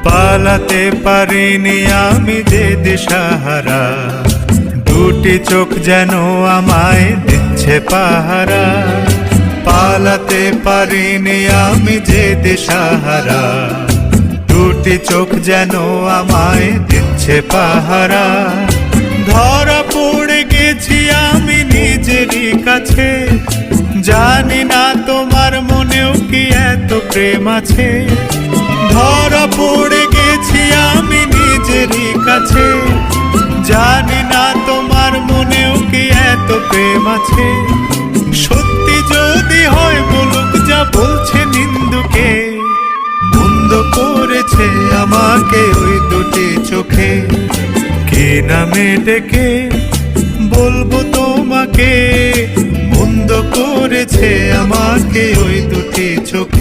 পালাতে পারিনি আমি যে দিশাহারা, দুটি চোখ যেন আমায় দিচ্ছে পাহারা। পালাতে পারিনি আমি যে দিশাহারা, দুটি চোখ যেন আমায় দিচ্ছে পাহারা। ধরা পড়ে গেছি আমি নিজেরই কাছে, জানি না তোমার মনেও কি এত প্রেম আছে। ধরা পড়ে গেছি আমি নিজেরই কাছে, জানি না তোমার মনেও কি এত প্রেম আছে। সত্যি যদি হয় বলুক যা বলছে নিন্দুকে, বন্ধ করেছে আমাকে ওই দুটি চোখে। কি নামে ডেকে বলবো তোমাকে, বন্ধ করেছে আমাকে ওই দুটি চোখে।